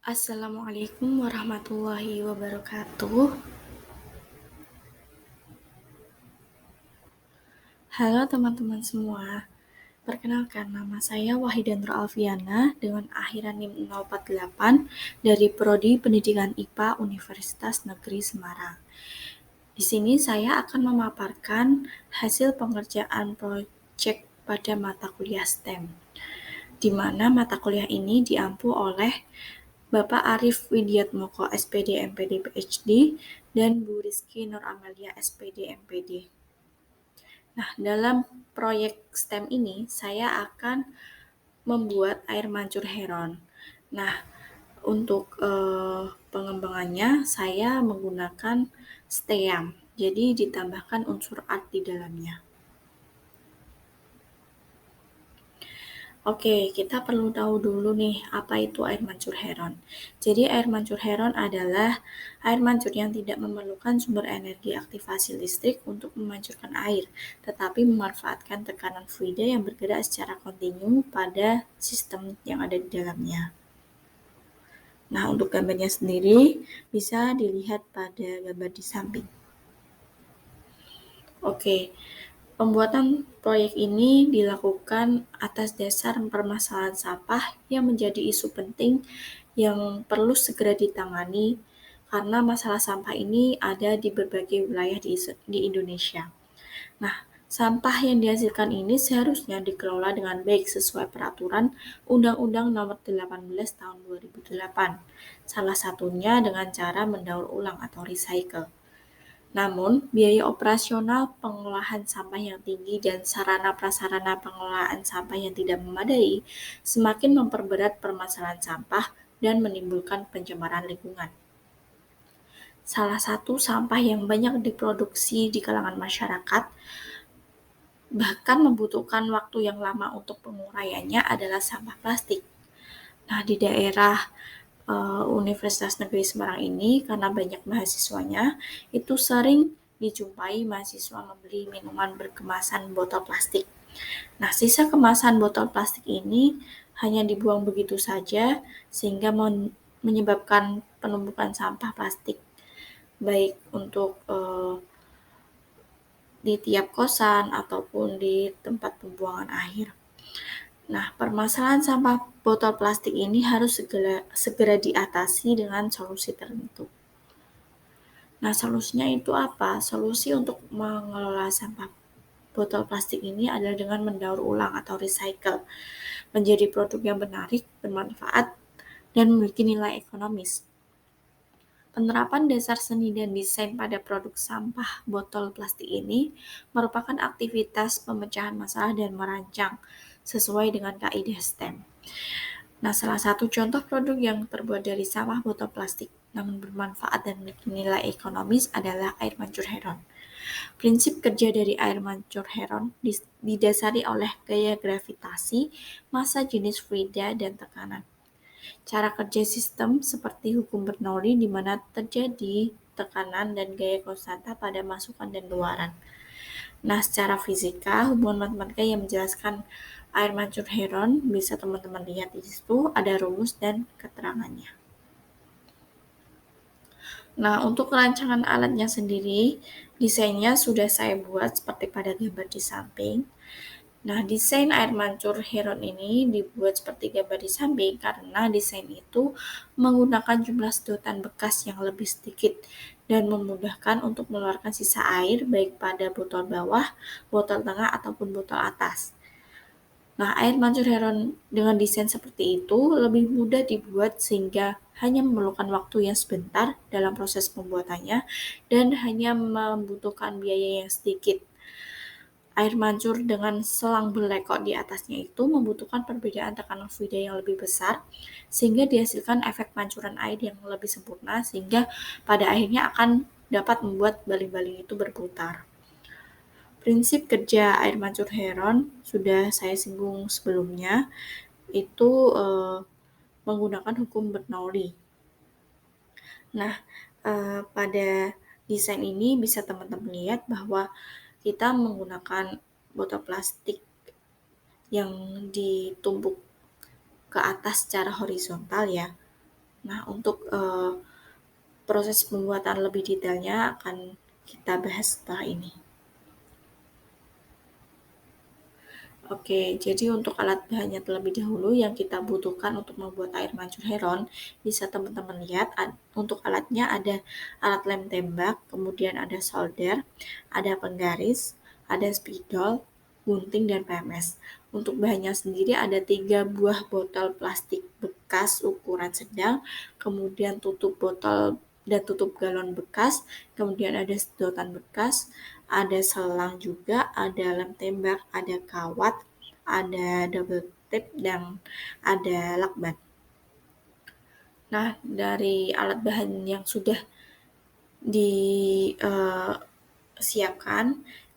Assalamualaikum warahmatullahi wabarakatuh. Halo teman-teman semua. Perkenalkan, nama saya Wahida Nur Alfiana dengan akhiran NIM 048 dari Prodi Pendidikan IPA Universitas Negeri Semarang. Di sini saya akan memaparkan hasil pengerjaan proyek pada mata kuliah STEM, di mana mata kuliah ini diampu oleh Bapak Arif Widiatmoko SPD MPD PhD dan Bu Rizky Nur Amelia SPD MPD. Nah, dalam proyek STEM ini saya akan membuat air mancur heron. Nah, untuk pengembangannya saya menggunakan STEAM. Jadi ditambahkan unsur art di dalamnya. Oke, kita perlu tahu dulu nih apa itu air mancur heron. Jadi air mancur heron adalah air mancur yang tidak memerlukan sumber energi aktivasi listrik untuk memancurkan air, tetapi memanfaatkan tekanan fluida yang bergerak secara kontinu pada sistem yang ada di dalamnya. Nah, untuk gambarnya sendiri bisa dilihat pada gambar di samping. Oke, pembuatan proyek ini dilakukan atas dasar permasalahan sampah yang menjadi isu penting yang perlu segera ditangani karena masalah sampah ini ada di berbagai wilayah di Indonesia. Nah, sampah yang dihasilkan ini seharusnya dikelola dengan baik sesuai peraturan Undang-Undang Nomor 18 Tahun 2008. Salah satunya dengan cara mendaur ulang atau recycle. Namun, biaya operasional pengolahan sampah yang tinggi dan sarana-prasarana pengelolaan sampah yang tidak memadai semakin memperberat permasalahan sampah dan menimbulkan pencemaran lingkungan. Salah satu sampah yang banyak diproduksi di kalangan masyarakat, bahkan membutuhkan waktu yang lama untuk penguraiannya adalah sampah plastik. Nah, di daerah Universitas Negeri Semarang ini karena banyak mahasiswanya, itu sering dijumpai mahasiswa membeli minuman berkemasan botol plastik. Nah, sisa kemasan botol plastik ini hanya dibuang begitu saja sehingga menyebabkan penumpukan sampah plastik baik untuk di tiap kosan ataupun di tempat pembuangan akhir. Nah, permasalahan sampah botol plastik ini harus segera diatasi dengan solusi tertentu. Nah, solusinya itu apa? Solusi untuk mengelola sampah botol plastik ini adalah dengan mendaur ulang atau recycle menjadi produk yang menarik, bermanfaat, dan memiliki nilai ekonomis. Penerapan dasar seni dan desain pada produk sampah botol plastik ini merupakan aktivitas pemecahan masalah dan merancang sesuai dengan kaidah STEM. Nah, salah satu contoh produk yang terbuat dari sampah botol plastik namun bermanfaat dan memiliki nilai ekonomis adalah air mancur heron. Prinsip kerja dari air mancur heron didasari oleh gaya gravitasi, massa jenis fluida, dan tekanan. Cara kerja sistem seperti hukum Bernoulli di mana terjadi tekanan dan gaya konstanta pada masukan dan luaran. Nah, secara fisika, hubungan matematika yang menjelaskan air mancur heron bisa teman-teman lihat di situ ada rumus dan keterangannya. Nah, untuk rancangan alatnya sendiri, desainnya sudah saya buat seperti pada gambar di samping. Nah, desain air mancur heron ini dibuat seperti gambar di samping karena desain itu menggunakan jumlah sedotan bekas yang lebih sedikit dan memudahkan untuk mengeluarkan sisa air baik pada botol bawah, botol tengah, ataupun botol atas. Nah, air mancur heron dengan desain seperti itu lebih mudah dibuat sehingga hanya memerlukan waktu yang sebentar dalam proses pembuatannya dan hanya membutuhkan biaya yang sedikit. Air mancur dengan selang belekok di atasnya itu membutuhkan perbedaan tekanan fluida yang lebih besar sehingga dihasilkan efek pancuran air yang lebih sempurna sehingga pada akhirnya akan dapat membuat baling-baling itu berputar. Prinsip kerja air mancur heron sudah saya singgung sebelumnya, itu menggunakan hukum Bernoulli. Nah, pada desain ini bisa teman-teman lihat bahwa kita menggunakan botol plastik yang ditumpuk ke atas secara horizontal ya. Nah, untuk proses pembuatan lebih detailnya akan kita bahas setelah ini. Oke, jadi untuk alat bahannya terlebih dahulu yang kita butuhkan untuk membuat air mancur heron, bisa teman-teman lihat untuk alatnya ada alat lem tembak, kemudian ada solder, ada penggaris, ada spidol, gunting, dan PMS. Untuk bahannya sendiri ada 3 buah botol plastik bekas ukuran sedang, kemudian tutup botol dan tutup galon bekas, kemudian ada sedotan bekas, ada selang juga, ada lem tembak, ada kawat, ada double tape, dan ada lakban. Nah, dari alat bahan yang sudah disiapkan,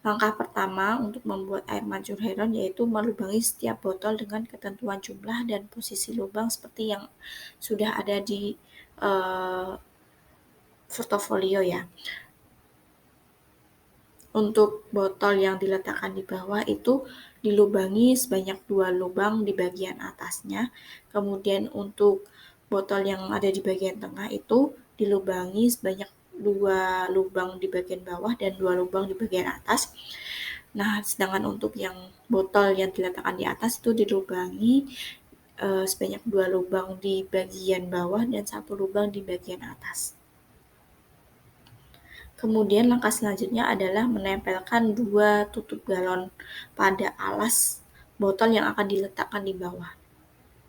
langkah pertama untuk membuat air mancur heron yaitu melubangi setiap botol dengan ketentuan jumlah dan posisi lubang seperti yang sudah ada di uh, portofolio ya. Untuk botol yang diletakkan di bawah itu dilubangi sebanyak 2 lubang di bagian atasnya. Kemudian untuk botol yang ada di bagian tengah itu dilubangi sebanyak 2 lubang di bagian bawah dan 2 lubang di bagian atas. Nah, sedangkan untuk yang botol yang diletakkan di atas itu dilubangi sebanyak 2 lubang di bagian bawah dan 1 lubang di bagian atas. Kemudian langkah selanjutnya adalah menempelkan 2 tutup galon pada alas botol yang akan diletakkan di bawah.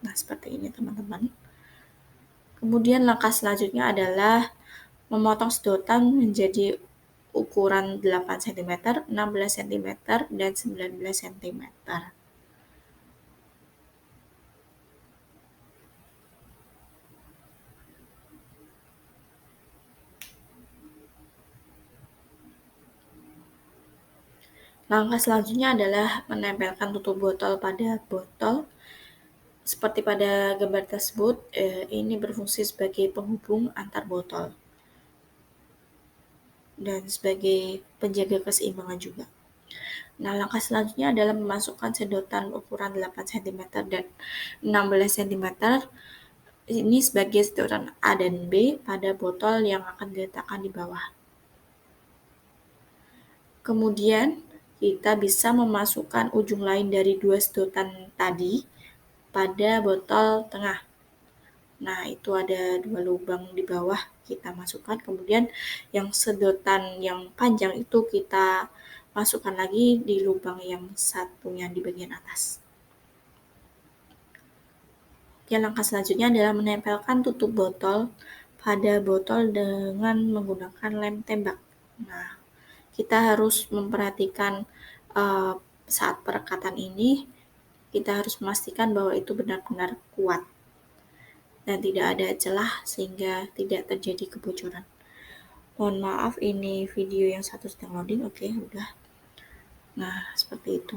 Nah, seperti ini teman-teman. Kemudian langkah selanjutnya adalah memotong sedotan menjadi ukuran 8 cm, 16 cm, dan 19 cm. Langkah selanjutnya adalah menempelkan tutup botol pada botol. Seperti pada gambar tersebut, ini berfungsi sebagai penghubung antar botol dan sebagai penjaga keseimbangan juga. Nah, langkah selanjutnya adalah memasukkan sedotan ukuran 8 cm dan 16 cm ini sebagai sedotan A dan B pada botol yang akan diletakkan di bawah. Kemudian, kita bisa memasukkan ujung lain dari 2 sedotan tadi pada botol tengah. Nah, itu ada 2 lubang di bawah kita masukkan, kemudian yang sedotan yang panjang itu kita masukkan lagi di lubang yang satunya di bagian atas. Oke, langkah selanjutnya adalah menempelkan tutup botol pada botol dengan menggunakan lem tembak. Nah, kita harus memperhatikan saat perekatan ini, kita harus memastikan bahwa itu benar-benar kuat dan tidak ada celah sehingga tidak terjadi kebocoran. Mohon maaf, ini video yang satu sedang loading. Oke, udah. Nah, seperti itu.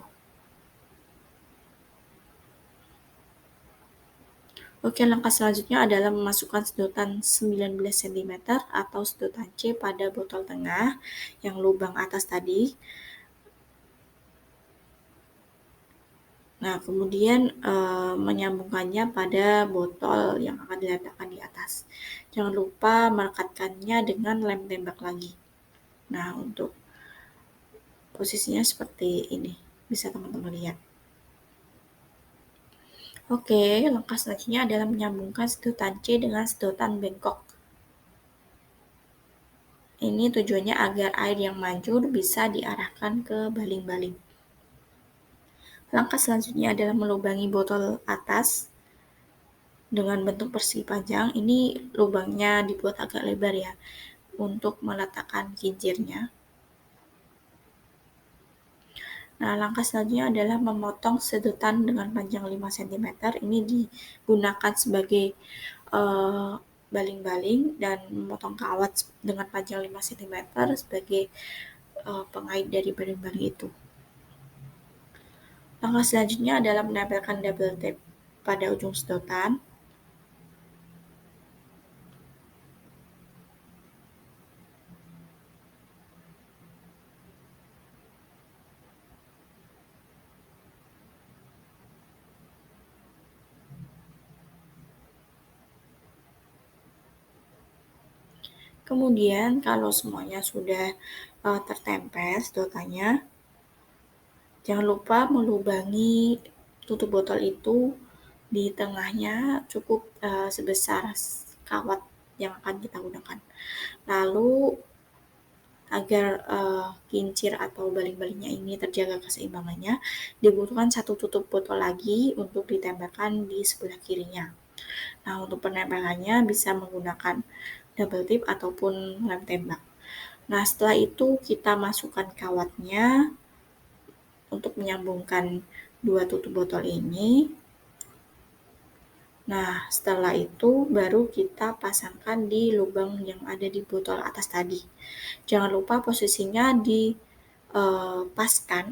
Oke, langkah selanjutnya adalah memasukkan sedotan 19 cm atau sedotan C pada botol tengah yang lubang atas tadi. Nah, kemudian menyambungkannya pada botol yang akan diletakkan di atas. Jangan lupa melekatkannya dengan lem tembak lagi. Nah, untuk posisinya seperti ini. Bisa teman-teman lihat. Oke, langkah selanjutnya adalah menyambungkan sedotan C dengan sedotan bengkok. Ini tujuannya agar air yang mancur bisa diarahkan ke baling-baling. Langkah selanjutnya adalah melubangi botol atas dengan bentuk persegi panjang. Ini lubangnya dibuat agak lebar ya, untuk meletakkan kincirnya. Nah, langkah selanjutnya adalah memotong sedotan dengan panjang 5 cm. Ini digunakan sebagai baling-baling dan memotong kawat dengan panjang 5 cm sebagai pengait dari baling-baling itu. Langkah selanjutnya adalah menempelkan double tape pada ujung sedotan. Kemudian kalau semuanya sudah tertempel sedotannya, jangan lupa melubangi tutup botol itu di tengahnya cukup sebesar kawat yang akan kita gunakan. Lalu agar kincir atau baling-balingnya ini terjaga keseimbangannya, dibutuhkan satu tutup botol lagi untuk ditempelkan di sebelah kirinya. Nah, untuk penempelannya bisa menggunakan double tip ataupun lem tembak. Nah, setelah itu kita masukkan kawatnya untuk menyambungkan dua tutup botol ini. Nah, setelah itu baru kita pasangkan di lubang yang ada di botol atas tadi. Jangan lupa posisinya dipaskan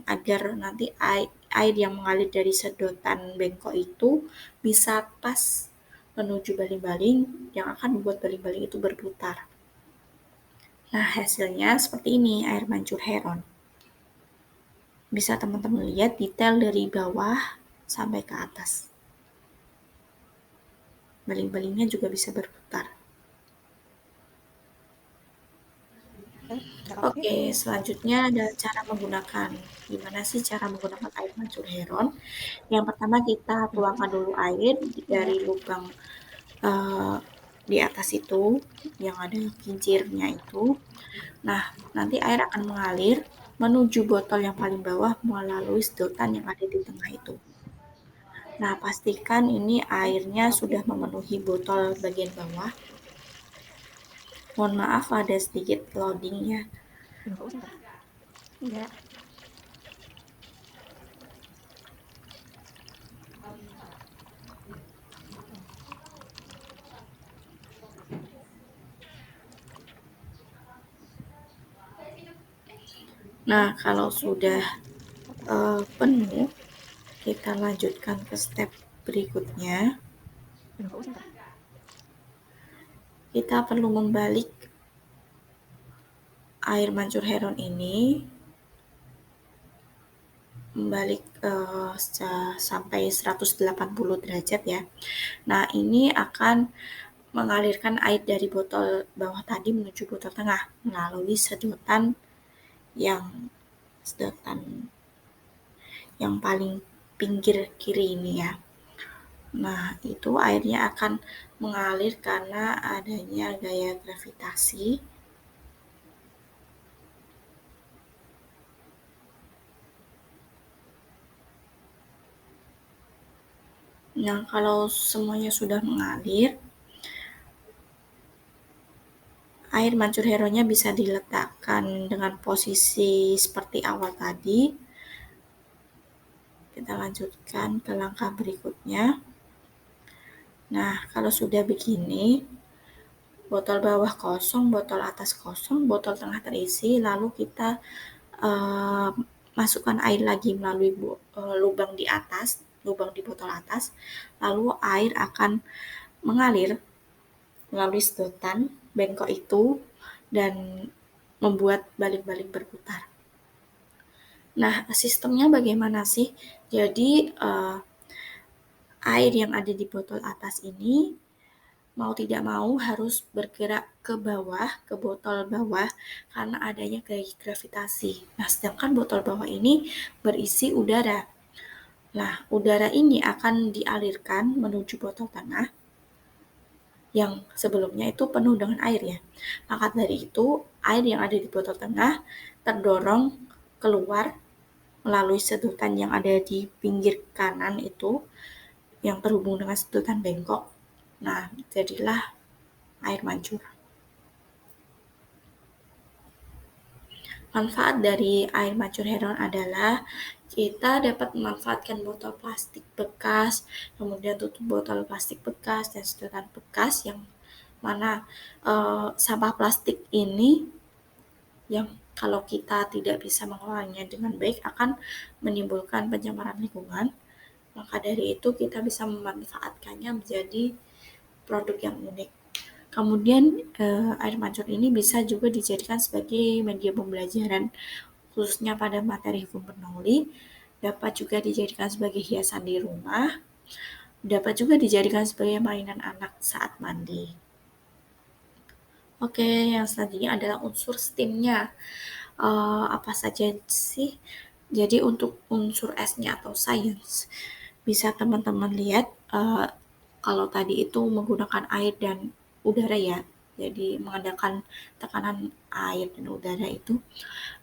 agar nanti air yang mengalir dari sedotan bengkok itu bisa pas menuju baling-baling yang akan membuat baling-baling itu berputar. Nah, hasilnya seperti ini, air mancur heron. Bisa teman-teman lihat detail dari bawah sampai ke atas. Baling-balingnya juga bisa berputar. Oke, selanjutnya ada cara menggunakan. Gimana sih cara menggunakan air mancur heron? Yang pertama kita tuangkan dulu air dari lubang uh, di atas itu, yang ada kincirnya itu. Nah, nanti air akan mengalir menuju botol yang paling bawah melalui sedotan yang ada di tengah itu. Nah, pastikan ini airnya sudah memenuhi botol bagian bawah. Mohon maaf ada sedikit loading ya. Nah, kalau sudah penuh, kita lanjutkan ke step berikutnya. Kita perlu membalik air mancur heron ini, membalik sampai 180 derajat ya. Nah, ini akan mengalirkan air dari botol bawah tadi menuju botol tengah melalui sedotan yang paling pinggir kiri ini ya. Nah, itu airnya akan mengalir karena adanya gaya gravitasi. Nah, kalau semuanya sudah mengalir, air mancur heronnya bisa diletakkan dengan posisi seperti awal tadi. Kita lanjutkan ke langkah berikutnya. Nah, kalau sudah begini, botol bawah kosong, botol atas kosong, botol tengah terisi, lalu kita masukkan air lagi melalui lubang di atas, lubang di botol atas, lalu air akan mengalir melalui sedotan bengkok itu dan membuat baling-baling berputar. Nah, sistemnya bagaimana sih? Jadi, air yang ada di botol atas ini mau tidak mau harus bergerak ke bawah, ke botol bawah, karena adanya gaya gravitasi. Nah, sedangkan botol bawah ini berisi udara. Nah, udara ini akan dialirkan menuju botol tengah, yang sebelumnya itu penuh dengan air ya. Maka dari itu, air yang ada di botol tengah terdorong keluar melalui sedotan yang ada di pinggir kanan itu, yang terhubung dengan sedotan bengkok. Nah, jadilah air mancur. Manfaat dari air mancur heron adalah kita dapat memanfaatkan botol plastik bekas, kemudian tutup botol plastik bekas, dan sedotan bekas yang mana sampah plastik ini yang kalau kita tidak bisa mengolahnya dengan baik akan menimbulkan pencemaran lingkungan. Maka dari itu kita bisa memanfaatkannya menjadi produk yang unik. Kemudian air mancur ini bisa juga dijadikan sebagai media pembelajaran khususnya pada materi hukum penuli, dapat juga dijadikan sebagai hiasan di rumah, dapat juga dijadikan sebagai mainan anak saat mandi. Oke, yang selanjutnya adalah unsur STEAM-nya. Apa saja sih? Jadi untuk unsur S-nya atau science, bisa teman-teman lihat kalau tadi itu menggunakan air dan udara ya. Jadi mengandalkan tekanan air dan udara itu.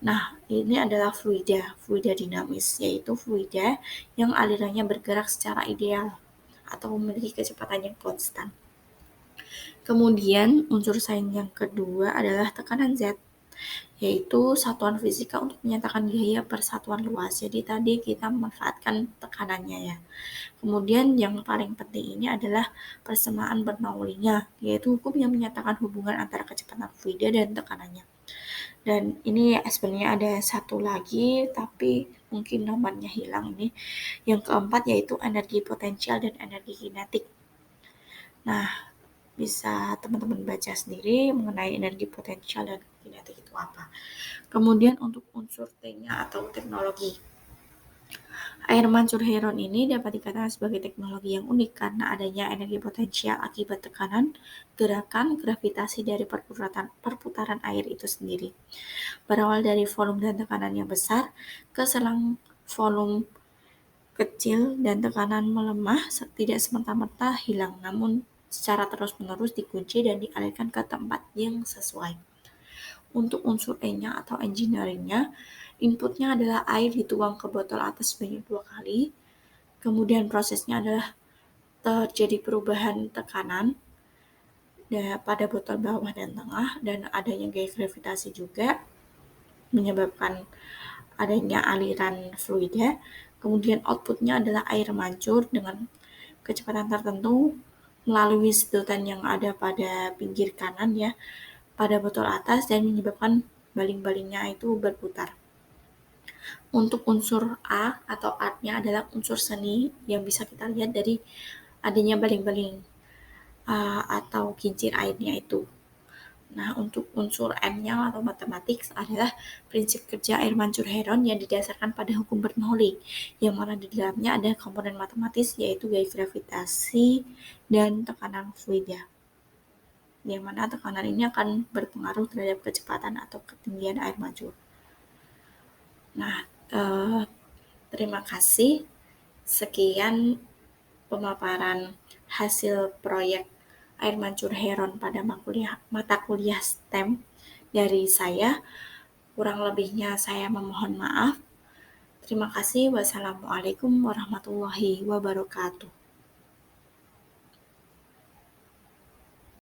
Nah, ini adalah fluida dinamis, yaitu fluida yang alirannya bergerak secara ideal atau memiliki kecepatan yang konstan. Kemudian unsur sains yang kedua adalah tekanan Z, yaitu satuan fisika untuk menyatakan gaya persatuan luas. Jadi tadi kita memanfaatkan tekanannya ya. Kemudian yang paling penting ini adalah persamaan Bernoullinya, yaitu hukum yang menyatakan hubungan antara kecepatan fluida dan tekanannya. Dan ini sebenarnya ada satu lagi, tapi mungkin nomornya hilang ini. Yang keempat yaitu energi potensial dan energi kinetik. Nah, bisa teman-teman baca sendiri mengenai energi potensial dan kinetik itu apa. Kemudian untuk unsur T-nya atau teknologi. Air mancur heron ini dapat dikatakan sebagai teknologi yang unik karena adanya energi potensial akibat tekanan, gerakan, gravitasi dari perputaran air itu sendiri. Berawal dari volume dan tekanan yang besar ke selang volume kecil dan tekanan melemah tidak semerta-merta hilang, namun secara terus-menerus dikunci dan dialirkan ke tempat yang sesuai. Untuk unsur E-nya atau engineering-nya, inputnya adalah air dituang ke botol atas sebanyak 2 kali, kemudian prosesnya adalah terjadi perubahan tekanan pada botol bawah dan tengah, dan adanya gaya gravitasi juga menyebabkan adanya aliran fluida. Kemudian outputnya adalah air mancur dengan kecepatan tertentu melalui sedotan yang ada pada pinggir kanan ya, pada botol atas dan menyebabkan baling-balingnya itu berputar. Untuk unsur A atau art-nya adalah unsur seni yang bisa kita lihat dari adanya baling-baling atau kincir airnya itu. Nah, untuk unsur M-nya atau matematik adalah prinsip kerja air mancur heron yang didasarkan pada hukum Bernoulli, yang mana di dalamnya ada komponen matematis yaitu gaya gravitasi dan tekanan fluida, yang mana tekanan ini akan berpengaruh terhadap kecepatan atau ketinggian air mancur. Nah, terima kasih. Sekian pemaparan hasil proyek air mancur heron pada mata kuliah STEM dari saya. Kurang lebihnya saya memohon maaf. Terima kasih. Wassalamualaikum warahmatullahi wabarakatuh.